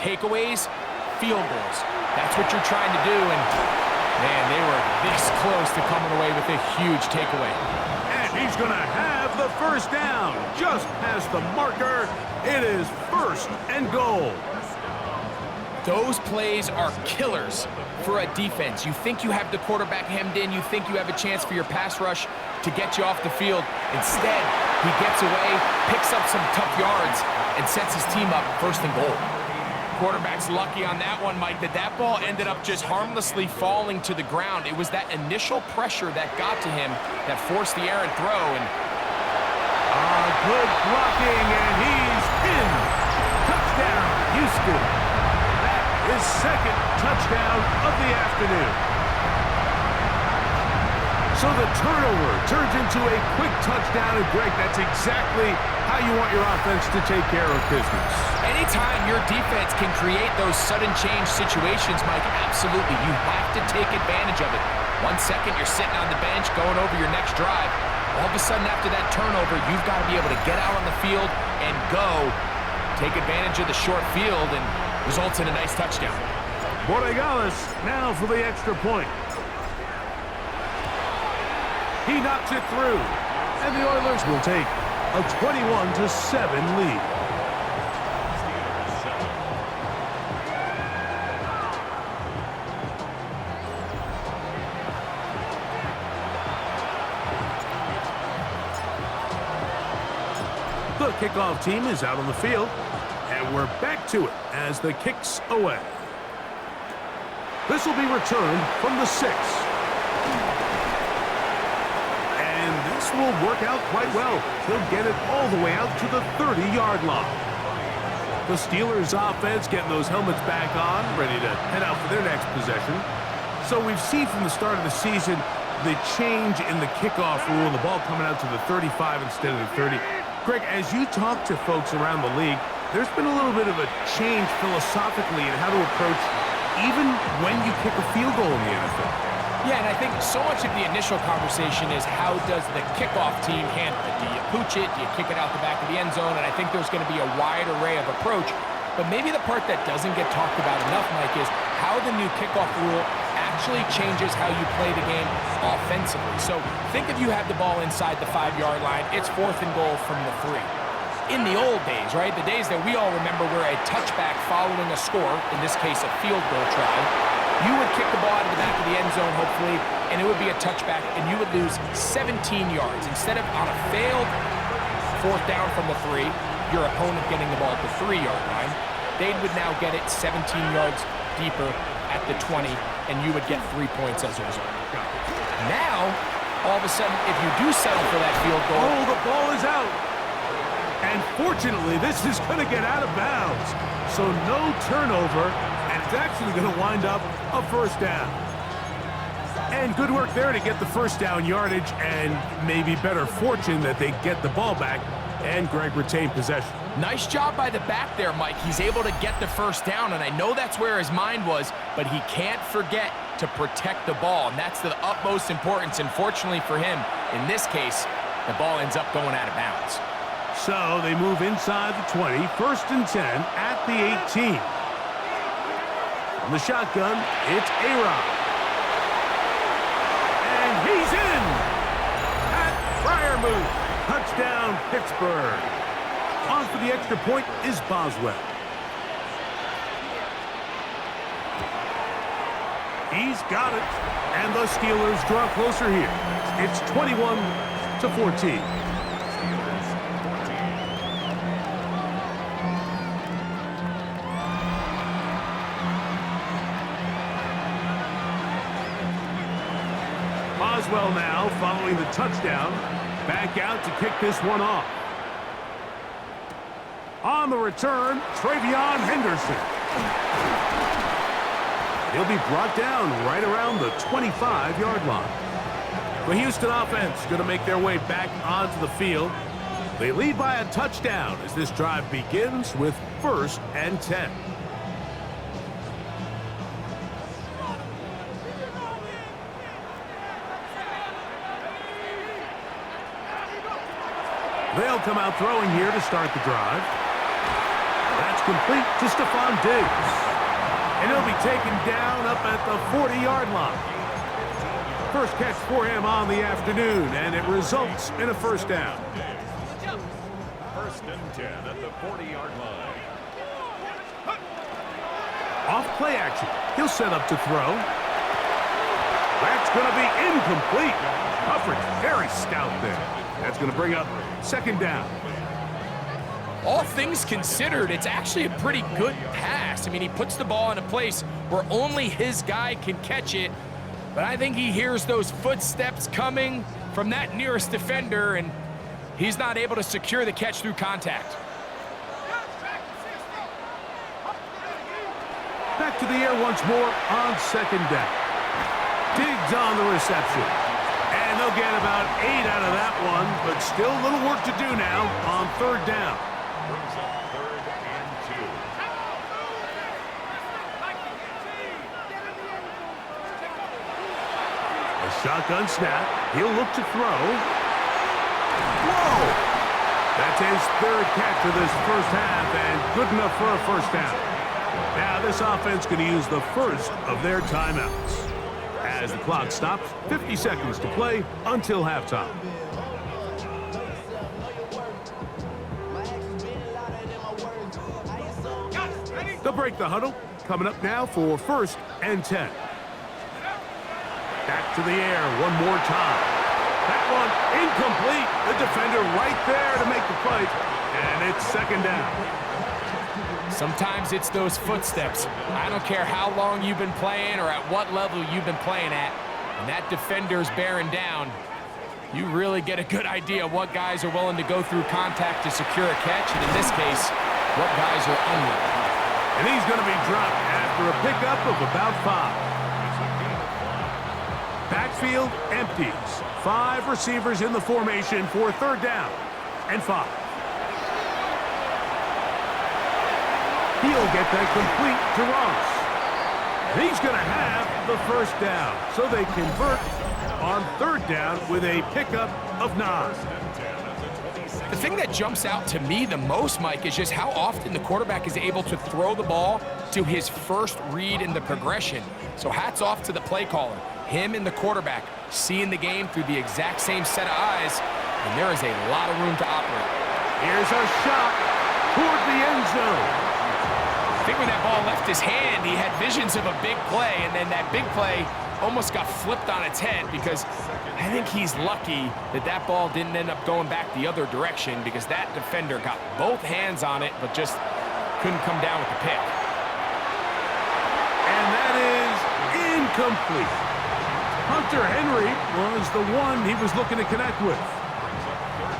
takeaways, field goals. That's what you're trying to do, and man, they were this close to coming away with a huge takeaway. And he's going to have the first down. Just past the marker, it is 1st and goal. Those plays are killers for a defense. You think you have the quarterback hemmed in, you think you have a chance for your pass rush to get you off the field. Instead, he gets away, picks up some tough yards, and sets his team up 1st and goal. Quarterback's lucky on that one, Mike, that ball ended up just harmlessly falling to the ground. It was that initial pressure that got to him that forced the errant throw. And good blocking, and he's in. Touchdown, Houston. That is 2nd touchdown of the afternoon. So the turnover turns into a quick touchdown, and Greg, that's exactly how you want your offense to take care of business. Anytime your defense can create those sudden change situations, Mike, absolutely, you have to take advantage of it. 1 second, you're sitting on the bench going over your next drive. All of a sudden, after that turnover, you've got to be able to get out on the field and go. Take advantage of the short field, and results in a nice touchdown. Borregales now for the extra point. He knocks it through, and the Oilers will take a 21-7 lead. The kickoff team is out on the field, and we're back to it as the kick's away. This will be returned from the 6. Will work out quite well. He'll get it all the way out to the 30-yard line. The Steelers offense getting those helmets back on, ready to head out for their next possession. So we've seen from the start of the season the change in the kickoff rule, the ball coming out to the 35 instead of the 30. Greg, as you talk to folks around the league, there's been a little bit of a change philosophically in how to approach even when you kick a field goal in the NFL. Yeah, and I think so much of the initial conversation is how does the kickoff team handle it? Do you pooch it? Do you kick it out the back of the end zone? And I think there's going to be a wide array of approach. But maybe the part that doesn't get talked about enough, Mike, is how the new kickoff rule actually changes how you play the game offensively. So think if you have the ball inside the 5-yard line, it's 4th and goal from the 3. In the old days, right, the days that we all remember where a touchback following a score, in this case a field goal try, you would kick the ball out of the back of the end zone, hopefully, and it would be a touchback, and you would lose 17 yards. Instead of on a failed 4th down from the 3, your opponent getting the ball at the 3-yard line, they would now get it 17 yards deeper at the 20, and you would get 3 points as a result. Now, all of a sudden, if you do settle for that field goal... Oh, the ball is out! And fortunately, this is going to get out of bounds. So no turnover, and it's actually going to wind up a 1st down. And good work there to get the 1st down yardage, and maybe better fortune that they get the ball back, and Greg retained possession. Nice job by the back there, Mike. He's able to get the 1st down, and I know that's where his mind was, but he can't forget to protect the ball, and that's the utmost importance. And fortunately for him, in this case, the ball ends up going out of bounds. So they move inside the 20, 1st and 10 at the 18. From the shotgun, it's A-Rod. And he's in! Pat Fryermuth. Touchdown, Pittsburgh. On for the extra point is Boswell. He's got it. And the Steelers draw closer here. It's 21-14. Boswell now following the touchdown. Back out to kick this one off. On the return, Travion Henderson. He'll be brought down right around the 25-yard line. The Houston offense going to make their way back onto the field. They lead by a touchdown as this drive begins with 1st and 10. They'll come out throwing here to start the drive. That's It's complete to Stephon Diggs. And he'll be taken down up at the 40-yard line. First catch for him on the afternoon, and it results in a first down. First and 10 at the 40-yard line. Off play action. He'll set up to throw. That's going to be incomplete. Coverage very stout there. That's going to bring up second down. All things considered, it's actually a pretty good pass. I mean, he puts the ball in a place where only his guy can catch it. But I think he hears those footsteps coming from that nearest defender, and he's not able to secure the catch through contact. Back to the air once more on second down. Diggs on the reception. And they'll get about 8 out of that one, but still a little work to do now on third down. Brings up third and 2. A shotgun snap. He'll look to throw. Whoa! That's his third catch of this first half, and good enough for a first down. Now this offense going to use the first of their timeouts. As the clock stops, 50 seconds to play until halftime. They'll break the huddle. Coming up now for first and 10. Back to the air one more time. That one incomplete. The defender right there to make the play. And it's second down. Sometimes it's those footsteps. I don't care how long you've been playing or at what level you've been playing at, and that defender's bearing down. You really get a good idea of what guys are willing to go through contact to secure a catch, and in this case, what guys are unwilling. And he's going to be dropped after a pickup of about 5. Backfield empties. 5 receivers in the formation for third down and 5. He'll get that complete to Ross. And he's going to have the first down. So they convert on third down with a pickup of 9. The thing that jumps out to me the most, Mike, is just how often the quarterback is able to throw the ball to his first read in the progression. So hats off to the play caller. Him and the quarterback seeing the game through the exact same set of eyes, and there is a lot of room to operate. Here's a shot toward the end zone. I think when that ball left his hand, he had visions of a big play, and then that big play almost got flipped on its head because I think he's lucky that that ball didn't end up going back the other direction because that defender got both hands on it but just couldn't come down with the pick. And that is incomplete. Hunter Henry was the one he was looking to connect with.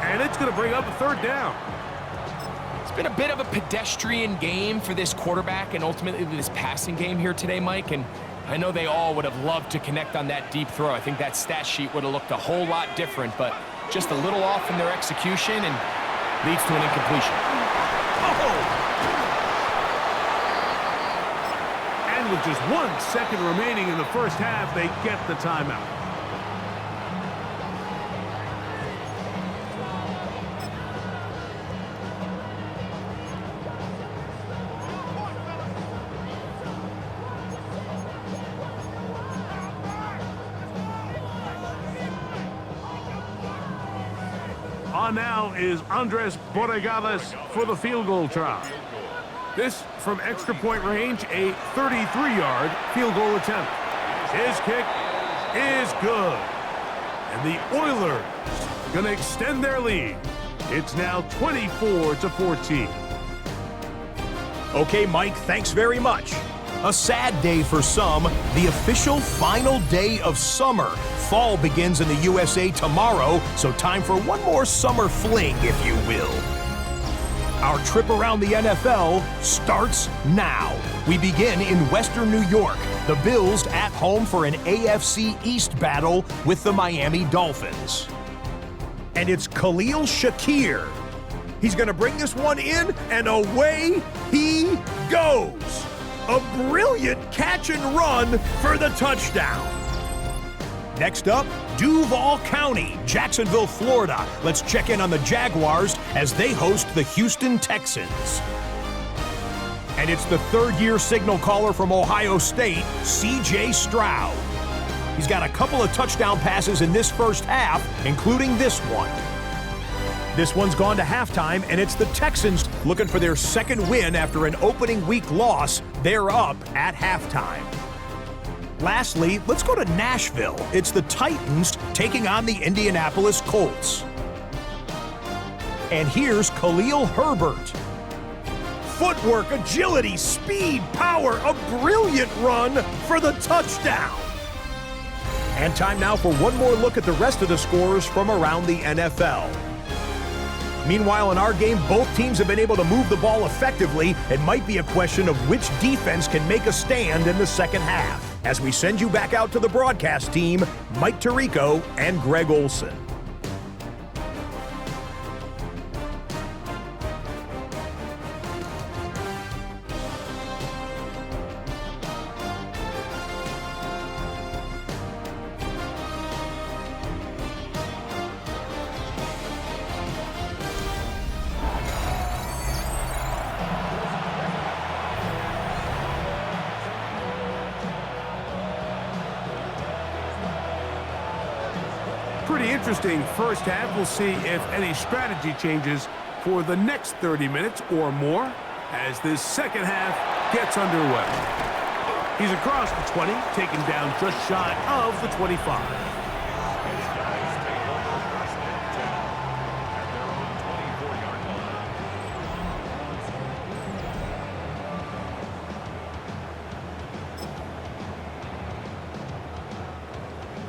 And it's going to bring up a third down. It's been a bit of a pedestrian game for this quarterback and ultimately this passing game here today, Mike, and I know they all would have loved to connect on that deep throw. I think that stat sheet would have looked a whole lot different, but just a little off in their execution and leads to an incompletion. Oh! And with just 1 second remaining in the first half, they get the timeout. On now is Andres Borregales for the field goal try. This from extra point range, a 33-yard field goal attempt. His kick is good. And the Oilers going to extend their lead. It's now 24-14. Okay, Mike, thanks very much. A sad day for some, the official final day of summer. Fall begins in the USA tomorrow, so time for one more summer fling, if you will. Our trip around the NFL starts now. We begin in Western New York. The Bills at home for an AFC East battle with the Miami Dolphins. And it's Khalil Shakir. He's going to bring this one in, and away he goes. A brilliant catch and run for the touchdown. Next up, Duval County, Jacksonville, Florida. Let's check in on the Jaguars as they host the Houston Texans. And it's the third-year signal caller from Ohio State, C.J. Stroud. He's got a couple of touchdown passes in this first half, including this one. This one's gone to halftime, and it's the Texans looking for their second win after an opening week loss. They're up at halftime. Lastly, let's go to Nashville. It's the Titans taking on the Indianapolis Colts. And here's Khalil Herbert. Footwork, agility, speed, power, a brilliant run for the touchdown. And time now for one more look at the rest of the scores from around the NFL. Meanwhile, in our game, both teams have been able to move the ball effectively. It might be a question of which defense can make a stand in the second half. As we send you back out to the broadcast team, Mike Tirico and Greg Olson. Pretty interesting first half. We'll see if any strategy changes for the next 30 minutes or more as this second half gets underway. He's across the 20, taken down just shy of the 25.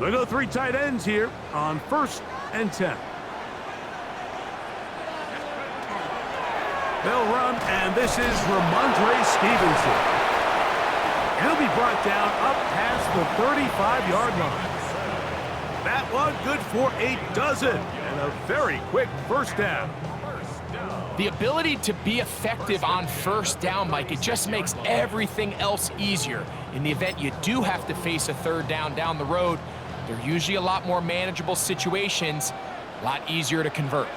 They go three tight ends here on 1st and 10. They'll run, and this is Ramondre Stevenson. He'll be brought down up past the 35-yard line. That one good for a dozen, and a very quick first down. The ability to be effective on first down, Mike, it just makes everything else easier. In the event you do have to face a third down the road, they're usually a lot more manageable situations, a lot easier to convert.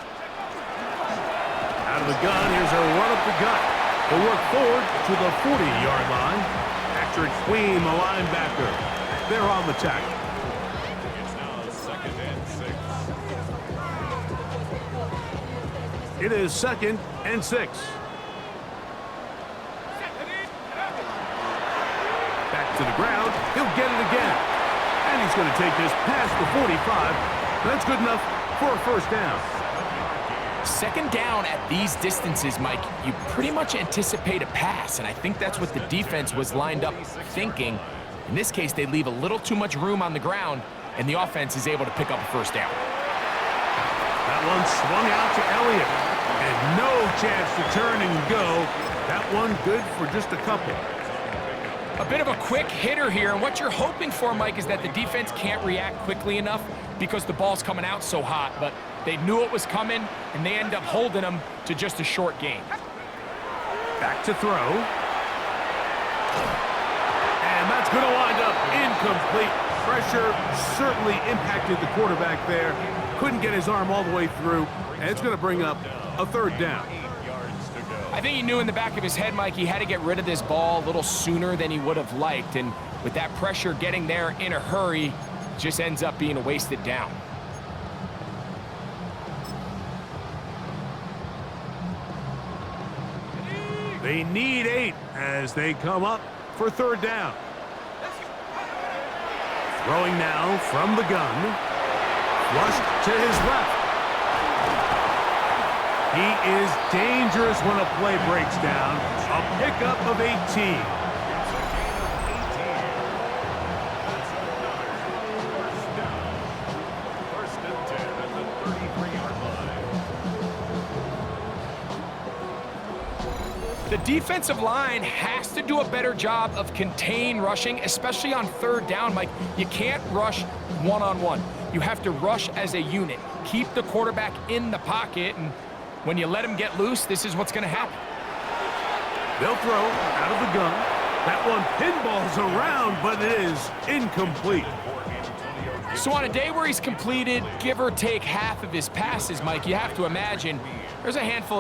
Out of the gun, here's a run up the gut. They'll work forward to the 40-yard line. Patrick Queen, the linebacker. They're on the tackle. It's now 2nd and 6. It is 2nd and 6. Back to the ground. He'll get it again. And he's going to take this past the 45. That's good enough for a first down. Second down at these distances, Mike, you pretty much anticipate a pass, and I think that's what the defense was lined up thinking. In this case, they leave a little too much room on the ground, and the offense is able to pick up a first down. That one swung out to Elliott, and no chance to turn and go. That one good for just a couple. A bit of a quick hitter here, and what you're hoping for, Mike, is that the defense can't react quickly enough because the ball's coming out so hot, but they knew it was coming, and they end up holding them to just a short gain. Back to throw. And that's going to wind up incomplete. Pressure certainly impacted the quarterback there. Couldn't get his arm all the way through, and it's going to bring up a third down. I think he knew in the back of his head, Mike, he had to get rid of this ball a little sooner than he would have liked, and with that pressure getting there in a hurry, just ends up being a wasted down. They need 8 as they come up for third down. Throwing now from the gun. Flushed to his left. He is dangerous when a play breaks down. A pickup of 18. The defensive line has to do a better job of contain rushing, especially on third down, Mike. You can't rush one-on-one. You have to rush as a unit. Keep the quarterback in the pocket, and when you let him get loose, this is what's going to happen. They'll throw out of the gun. That one pinballs around, but it is incomplete. So on a day where he's completed, give or take half of his passes, Mike, you have to imagine there's a handful